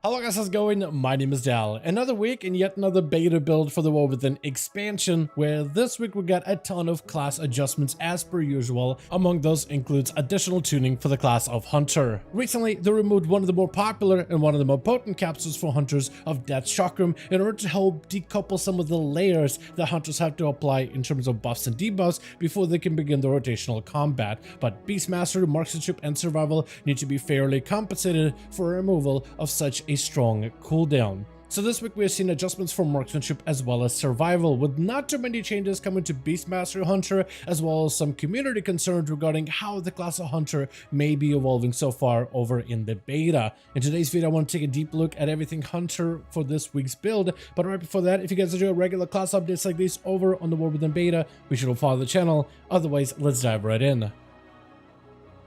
Hello guys, how's it going? My name is Dal. Another week and yet another beta build for the War Within expansion, where this week we got a ton of class adjustments as per usual. Among those includes additional tuning for the class of Hunter. Recently, they removed one of the more popular and one of the more potent capsules for Hunters of Death's Chakram in order to help decouple some of the layers that Hunters have to apply in terms of buffs and debuffs before they can begin the rotational combat. But Beastmastery, Marksmanship, and Survival need to be fairly compensated for removal of such a strong cooldown. So this week we are seeing adjustments for Marksmanship as well as Survival, with not too many changes coming to Beastmaster Hunter, as well as some community concerns regarding how the class of Hunter may be evolving so far over in the beta. In today's video I want to take a deep look at everything Hunter for this week's build, but right before that, if you guys enjoy regular class updates like these over on the War Within beta, be sure to follow the channel. Otherwise, let's dive right in.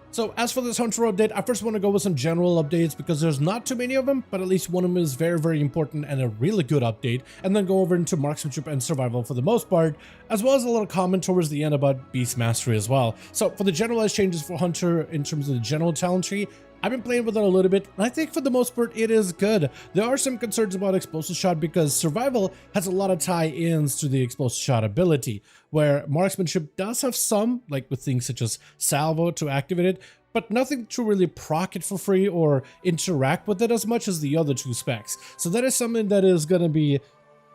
So as for this Hunter update, I first want to go with some general updates because there's not too many of them, but at least one of them is very important and a really good update, and then go over into Marksmanship and Survival for the most part, as well as a little comment towards the end about Beast Mastery as well. So for the generalized changes for Hunter in terms of the general talent tree, I've been playing with it a little bit, and I think for the most part it is good. There are some concerns about Explosive Shot because Survival has a lot of tie-ins to the Explosive Shot ability, where Marksmanship does have some, like with things such as Salvo to activate it, but nothing to really proc it for free or interact with it as much as the other two specs. So that is something that is going to be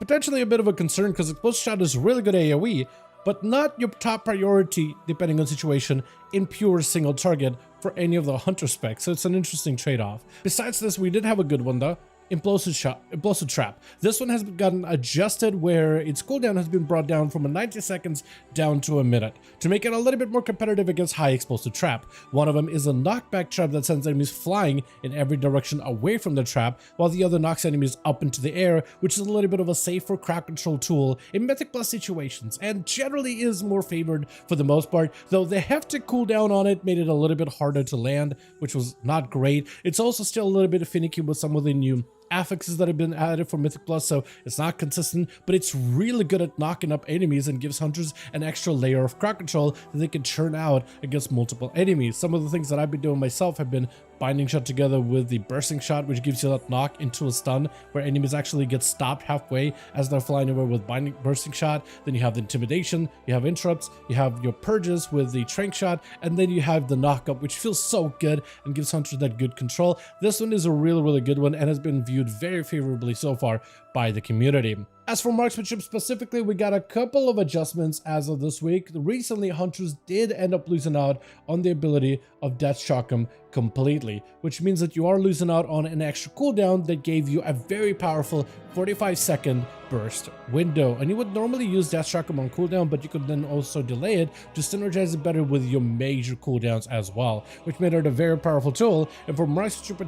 potentially a bit of a concern, because Explosive Shot is really good AoE, but not your top priority depending on situation in pure single target for any of the Hunter specs, so it's an interesting trade-off. Besides this, we did have a good one though. Implosive Trap. This one has gotten adjusted where its cooldown has been brought down from 90 seconds down to a minute to make it a little bit more competitive against high explosive trap. One of them is a knockback trap that sends enemies flying in every direction away from the trap, while the other knocks enemies up into the air, which is a little bit of a safer crowd control tool in Mythic Plus situations, and generally is more favored for the most part, though the hefty cooldown on it made it a little bit harder to land, which was not great. It's also still a little bit finicky with some of the new affixes that have been added for Mythic Plus, so it's not consistent, but it's really good at knocking up enemies and gives Hunters an extra layer of crowd control that they can churn out against multiple enemies. Some of the things that I've been doing myself have been Binding Shot together with the Bursting Shot, which gives you that knock into a stun where enemies actually get stopped halfway as they're flying over with Bursting Shot. Then you have the Intimidation, you have Interrupts, you have your Purges with the Trank Shot, and then you have the Knock Up, which feels so good and gives Hunters that good control. This one is a really good one and has been viewed very favorably so far by the community. As for Marksmanship specifically, we got a couple of adjustments as of this week. Recently, Hunters did end up losing out on the ability of Death's Chakram completely, which means that you are losing out on an extra cooldown that gave you a very powerful 45-second burst window. And you would normally use Death's Chakram on cooldown, but you could then also delay it to synergize it better with your major cooldowns as well, which made it a very powerful tool. And for Marksmanship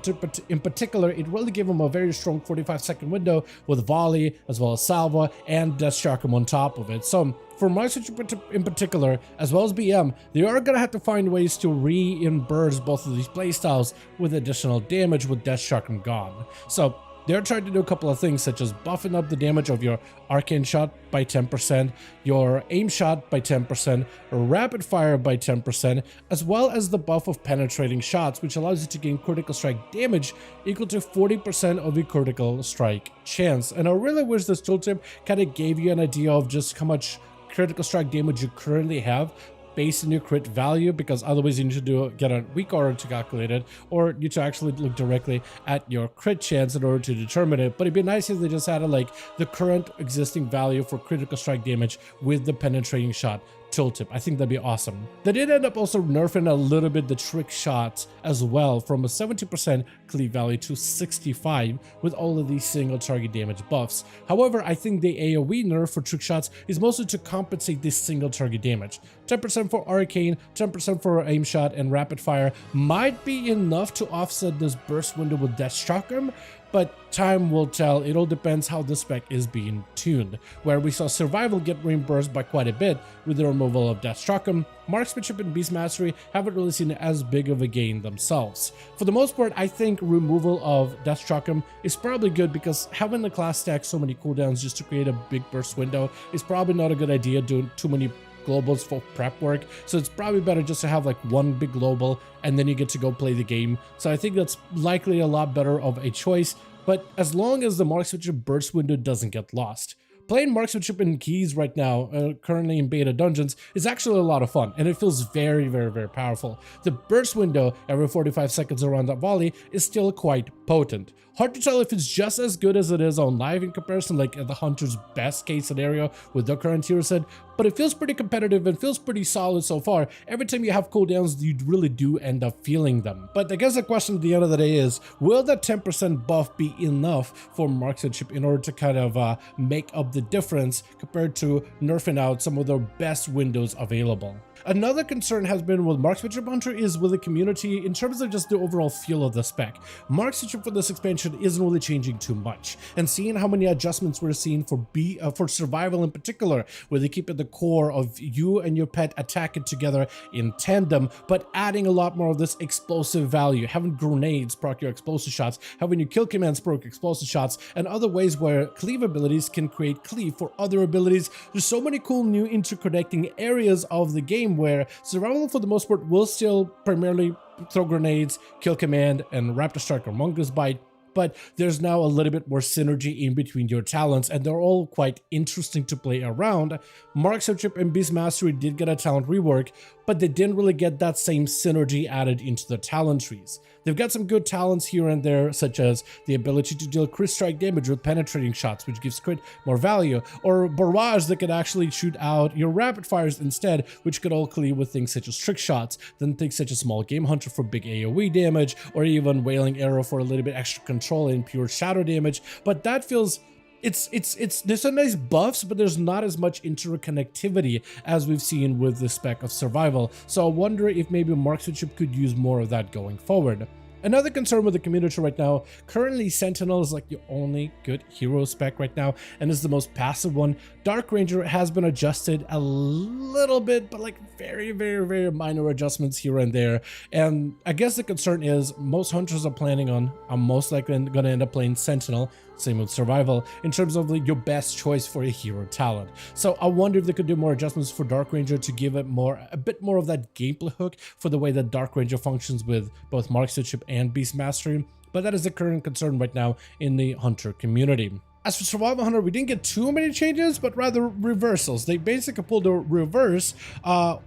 in particular, it really gave him a very strong 45-second window with Volley as well as Salva and Death's Chakram on top of it. So for Marksmanship in particular, as well as BM, they are going to have to find ways to reimburse both of these playstyles with additional damage with Death's Chakram gone. So they're trying to do a couple of things, such as buffing up the damage of your Arcane Shot by 10%, your Aim Shot by 10%, Rapid Fire by 10%, as well as the buff of Penetrating Shots, which allows you to gain critical strike damage equal to 40% of your critical strike chance. And I really wish this tooltip kind of gave you an idea of just how much critical strike damage you currently have based on your crit value, because otherwise you need to get a weak order to calculate it, or you need to actually look directly at your crit chance in order to determine it. But it'd be nice if they just added like the current existing value for critical strike damage with the Penetrating Shot tooltip. I think that'd be awesome. They did end up also nerfing a little bit the trick shots as well, from a 70% cleave value to 65 with all of these single target damage buffs. However, I think the AoE nerf for trick shots is mostly to compensate this single target damage. 10% for Arcane, 10% for Aim Shot, and Rapid Fire might be enough to offset this burst window with Death's Chakram, but time will tell. It all depends how the spec is being tuned. Where we saw Survival get reimbursed by quite a bit with the removal of Death's Chakram, Marksmanship and Beast Mastery haven't really seen as big of a gain themselves. For the most part, I think removal of Death's Chakram is probably good, because having the class stack so many cooldowns just to create a big burst window is probably not a good idea, doing too many globals for prep work, so it's probably better just to have like one big global and then you get to go play the game. So I think that's likely a lot better of a choice but as long as the marksmanship burst window doesn't get lost. Playing marksmanship in keys right now, currently in beta dungeons, is actually a lot of fun, and it feels very, very, very powerful. The burst window every 45 seconds around that volley is still quite potent. Hard to tell if it's just as good as it is on live in comparison, like the Hunter's best case scenario with the current hero set, but it feels pretty competitive and feels pretty solid so far. Every time you have cooldowns, you really do end up feeling them. But I guess the question at the end of the day is, will that 10% buff be enough for marksmanship in order to kind of make up the difference compared to nerfing out some of the best windows available? Another concern has been with Marksmanship Hunter is with the community in terms of just the overall feel of the spec. Marksmanship for this expansion isn't really changing too much, and seeing how many adjustments we're seeing for survival in particular, where they keep at the core of you and your pet attacking together in tandem, but adding a lot more of this explosive value, having grenades proc your explosive shots, having your kill commands proc explosive shots, and other ways where cleave abilities can create cleave for other abilities. There's so many cool new interconnecting areas of the game where survival for the most part will still primarily throw grenades, kill command, and raptor strike or mongoose bite, but there's now a little bit more synergy in between your talents, and they're all quite interesting to play around. Marksmanship and Beast Mastery did get a talent rework, but they didn't really get that same synergy added into the talent trees. They've got some good talents here and there, such as the ability to deal crit strike damage with penetrating shots, which gives crit more value, or barrage that could actually shoot out your rapid fires instead, which could all cleave with things such as trick shots, then things such as small game hunter for big AoE damage, or even wailing arrow for a little bit extra control and pure shadow damage. But that feels there's some nice buffs, but there's not as much interconnectivity as we've seen with the spec of survival. So I wonder if maybe marksmanship could use more of that going forward. Another concern with the community right now, currently Sentinel is like the only good hero spec right now, and is the most passive one. Dark Ranger has been adjusted a little bit, but like very, very, very minor adjustments here and there. And I guess the concern is most hunters are most likely going to end up playing Sentinel, same with survival, in terms of like your best choice for a hero talent. So I wonder if they could do more adjustments for Dark Ranger to give it a bit more of that gameplay hook for the way that Dark Ranger functions with both marksmanship and Beast Mastery. But that is the current concern right now in the hunter community. As for Survival Hunter, we didn't get too many changes, but rather reversals. They basically pulled a reverse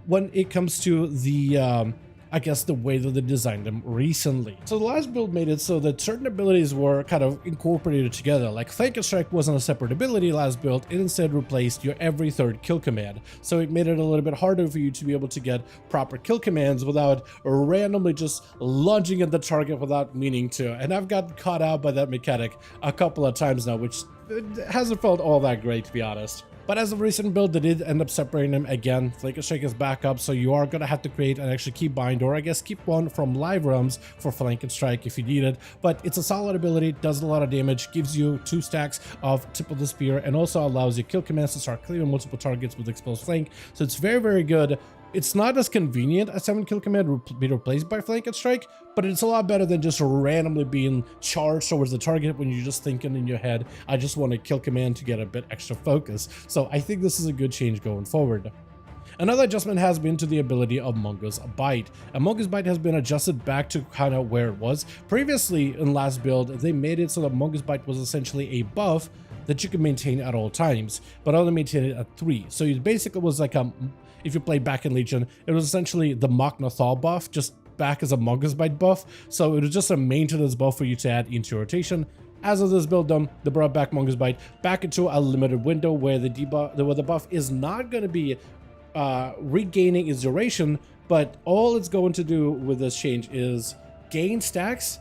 when it comes to the I guess the way that they designed them recently. So the last build made it so that certain abilities were kind of incorporated together. Like Flank and Strike wasn't a separate ability last build, it instead replaced your every third kill command. So it made it a little bit harder for you to be able to get proper kill commands without randomly just lunging at the target without meaning to. And I've gotten caught out by that mechanic a couple of times now, which hasn't felt all that great, to be honest. But as of recent build, they did end up separating them again. Flank and Strike is back up, so you are going to have to create an extra keybind, or I guess keep one from live realms for Flank and Strike if you need it. But it's a solid ability, does a lot of damage, gives you 2 stacks of Tip of the Spear, and also allows you kill commands to start clearing multiple targets with Exposed Flank. So it's very, very good. It's not as convenient as 7 kill command be replaced by Flank and Strike, but it's a lot better than just randomly being charged towards the target when you're just thinking in your head, I just want a kill command to get a bit extra focus. So I think this is a good change going forward. Another adjustment has been to the ability of Mongoose Bite. And Mongoose Bite has been adjusted back to kind of where it was. Previously in last build, they made it so that Mongoose Bite was essentially a buff that you could maintain at all times, but only maintain it at 3. So it basically was like if you play back in Legion, it was essentially the Mach Nathal buff, just back as a Mongoose Bite buff. So it was just a maintenance buff for you to add into your rotation. As of this build done, they brought back Mongoose Bite back into a limited window where the buff is not going to be regaining its duration, but all it's going to do with this change is gain stacks,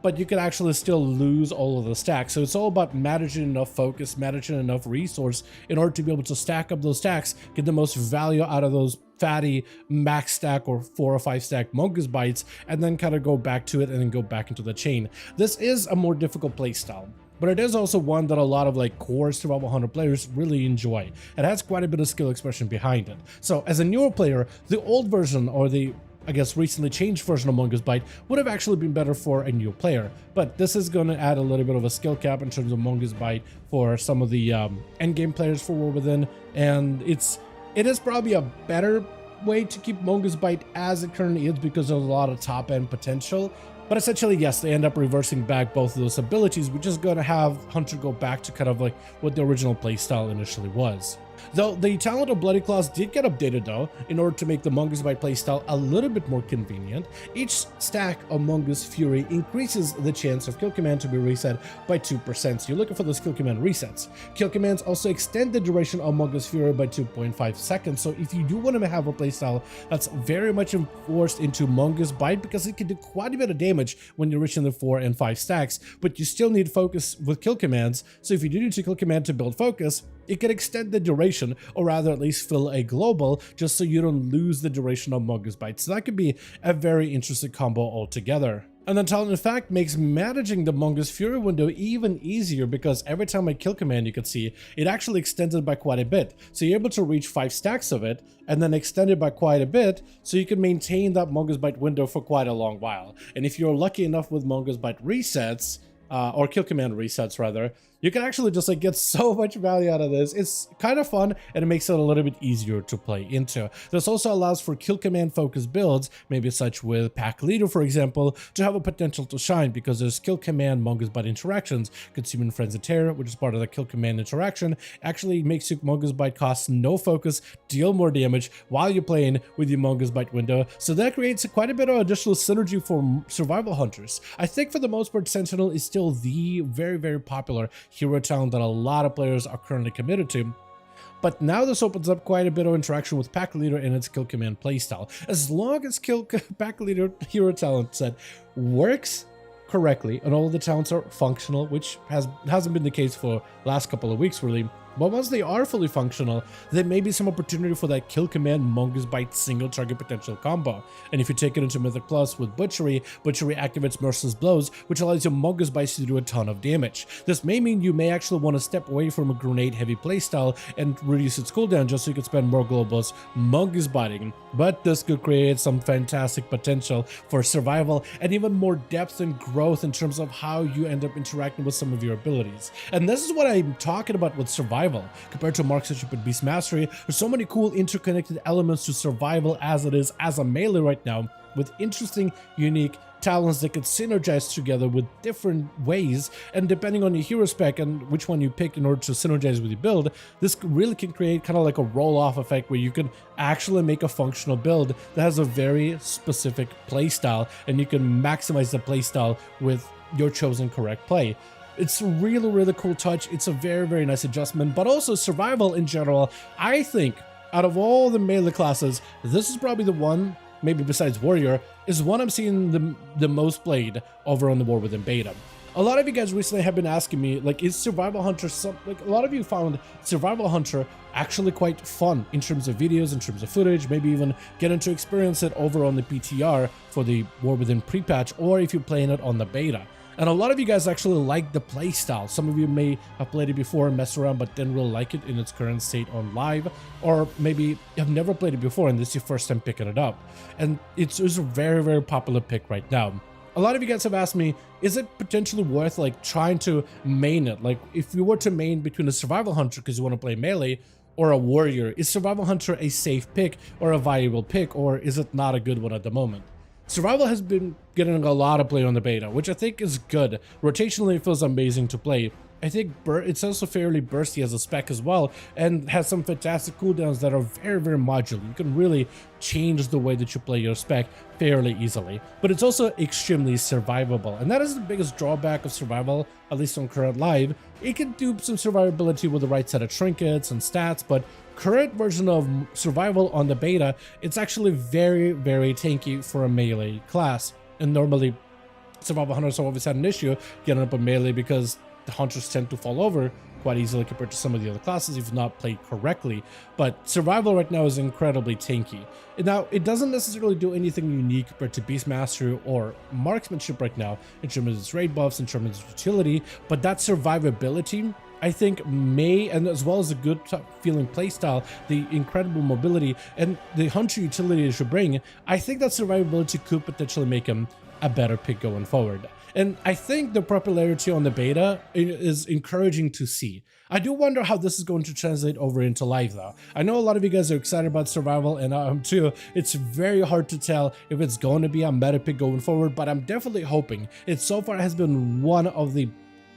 but you can actually still lose all of the stacks. So it's all about managing enough focus, managing enough resource in order to be able to stack up those stacks, get the most value out of those fatty max stack or 4 or 5 stack Mongoose Bites, and then kind of go back to it and then go back into the chain. This is a more difficult playstyle, but it is also one that a lot of like core Survival Hunter players really enjoy. It has quite a bit of skill expression behind it. So as a newer player, the old version, or the I guess recently changed version of Mongoose Bite, would have actually been better for a new player. But this is going to add a little bit of a skill cap in terms of Mongoose Bite for some of the endgame players for War Within, and it is probably a better way to keep Mongoose Bite as it currently is because there's a lot of top end potential. But essentially, yes, they end up reversing back both of those abilities, which is going to have Hunter go back to kind of like what the original playstyle initially was. Though the talent of Bloody Claws did get updated though, in order to make the Mongoose Bite playstyle a little bit more convenient. Each stack of Mongoose Fury increases the chance of kill command to be reset by 2%, so you're looking for those kill command resets. Kill commands also extend the duration of Mongoose Fury by 2.5 seconds, so if you do want to have a playstyle that's very much enforced into Mongoose Bite, because it can do quite a bit of damage when you're reaching the 4 and 5 stacks, but you still need focus with kill commands, so if you do need to kill command to build focus, it can extend the duration, or rather at least fill a global, just so you don't lose the duration of Mongoose Bite. So that could be a very interesting combo altogether. And then Talent in fact makes managing the Mongoose Fury window even easier, because every time I kill command, you can see it actually extended by quite a bit. So you're able to reach 5 stacks of it and then extend it by quite a bit, so you can maintain that Mongoose Bite window for quite a long while. And if you're lucky enough with Mongoose Bite resets, or kill command resets rather, you can actually just like get so much value out of this. It's kind of fun, and it makes it a little bit easier to play into. This also allows for kill command focused builds, maybe such with Pack Leader for example, to have a potential to shine, because there's kill command Mongoose Bite interactions. Consuming Frenzy Terror, which is part of the kill command interaction, actually makes your Mongoose Bite cost no focus, deal more damage while you're playing with your Mongoose Bite window. So that creates quite a bit of additional synergy for survival hunters. I think for the most part, Sentinel is still the very popular hero talent that a lot of players are currently committed to. But now this opens up quite a bit of interaction with Pack Leader and its kill command playstyle. As long as Pack Leader hero talent set works correctly and all of the talents are functional, which hasn't been the case for last couple of weeks really. But once they are fully functional, there may be some opportunity for that kill command Mongoose Bite single target potential combo. And if you take it into Mythic Plus with Butchery, Butchery activates Merciless Blows, which allows your Mongoose Bites to do a ton of damage. This may mean you may actually want to step away from a grenade heavy playstyle and reduce its cooldown just so you can spend more globals Mongoose Biting. But this could create some fantastic potential for survival and even more depth and growth in terms of how you end up interacting with some of your abilities. And this is what I'm talking about with survival. Compared to Marksmanship and Beast Mastery, there's so many cool interconnected elements to survival as it is as a melee right now, with interesting, unique talents that could synergize together with different ways, and depending on your hero spec and which one you pick in order to synergize with your build, this really can create kind of like a roll-off effect where you can actually make a functional build that has a very specific playstyle, and you can maximize the playstyle with your chosen correct play. It's a really cool touch. It's a very nice adjustment, but also survival in general. I think out of all the melee classes, this is probably the one, maybe besides Warrior, is one I'm seeing the most played over on the War Within beta. A lot of you guys recently have been asking me, like, is Survival Hunter like a lot of you found Survival Hunter actually quite fun in terms of videos, in terms of footage, maybe even getting to experience it over on the PTR for the War Within pre-patch, or if you're playing it on the beta. And a lot of you guys actually like the playstyle. Some of you may have played it before and messed around but didn't really like it in its current state on live, or maybe have never played it before and this is your first time picking it up. And it's a very popular pick right now. A lot of you guys have asked me, is it potentially worth like trying to main it? Like if you were to main between a Survival Hunter because you want to play melee or a Warrior, is Survival Hunter a safe pick or a viable pick, or is it not a good one at the moment? Survival has been getting a lot of play on the beta, which I think is good. Rotationally, it feels amazing to play. I think it's also fairly bursty as a spec as well, and has some fantastic cooldowns that are very modular. You can really change the way that you play your spec fairly easily. But it's also extremely survivable, and that is the biggest drawback of survival, at least on current live. It can do some survivability with the right set of trinkets and stats, but current version of survival on the beta, it's actually very tanky for a melee class. And normally, survival hunters have always had an issue getting up a melee because the hunters tend to fall over quite easily compared to some of the other classes if not played correctly. But survival right now is incredibly tanky. Now, it doesn't necessarily do anything unique compared to Beast Mastery or Marksmanship right now in terms of its raid buffs, in terms of its utility, but that survivability, I think, may, and as well as a good feeling playstyle, the incredible mobility, and the hunter utility it should bring, I think that survivability could potentially make him a better pick going forward. And I think the popularity on the beta is encouraging to see. I do wonder how this is going to translate over into live though. I know a lot of you guys are excited about survival, and I am too. It's very hard to tell if it's going to be a meta pick going forward, but I'm definitely hoping. It so far has been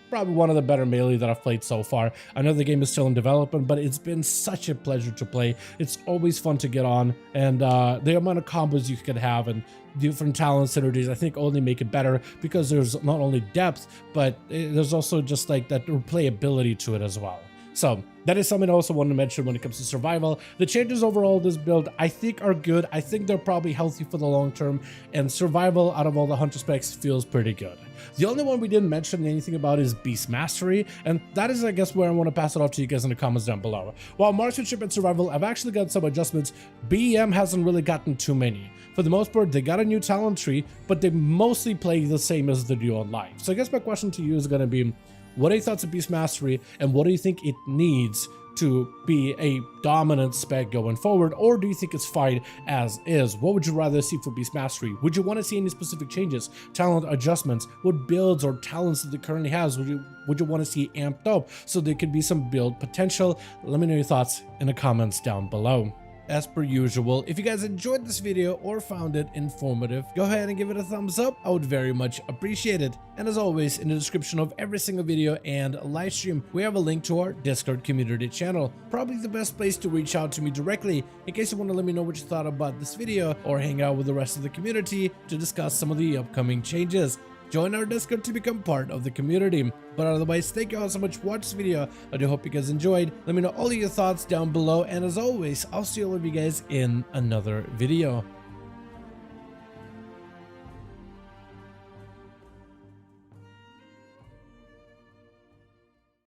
probably one of the better melee that I've played so far. I know the game is still in development, but it's been such a pleasure to play. It's always fun to get on, and the amount of combos you could have and different talent synergies, I think only make it better, because there's not only depth, but there's also just like that replayability to it as well. So that is something I also want to mention when it comes to survival. The changes overall this build I think are good. I think they're probably healthy for the long term, and survival out of all the hunter specs feels pretty good. The only one we didn't mention anything about is Beast Mastery, and that is I guess where I want to pass it off to you guys in the comments down below. While marksmanship and survival I've actually got some adjustments, BEM hasn't really gotten too many. For the most part, they got a new talent tree, but they mostly play the same as they do on live. So I guess my question to you is going to be, what are your thoughts of Beast Mastery, and what do you think it needs to be a dominant spec going forward, or do you think it's fine as is? What would you rather see for Beast Mastery? Would you want to see any specific changes, talent adjustments? What builds or talents that it currently has would you want to see amped up so there could be some build potential? Let me know your thoughts in the comments down below. As per usual, if you guys enjoyed this video or found it informative, go ahead and give it a thumbs up. I would very much appreciate it. And as always, in the description of every single video and live stream, we have a link to our Discord community channel. Probably the best place to reach out to me directly in case you want to let me know what you thought about this video, or hang out with the rest of the community to discuss some of the upcoming changes. Join our Discord to become part of the community. But otherwise, thank you all so much for watching this video. I do hope you guys enjoyed. Let me know all of your thoughts down below, and as always, I'll see all of you guys in another video.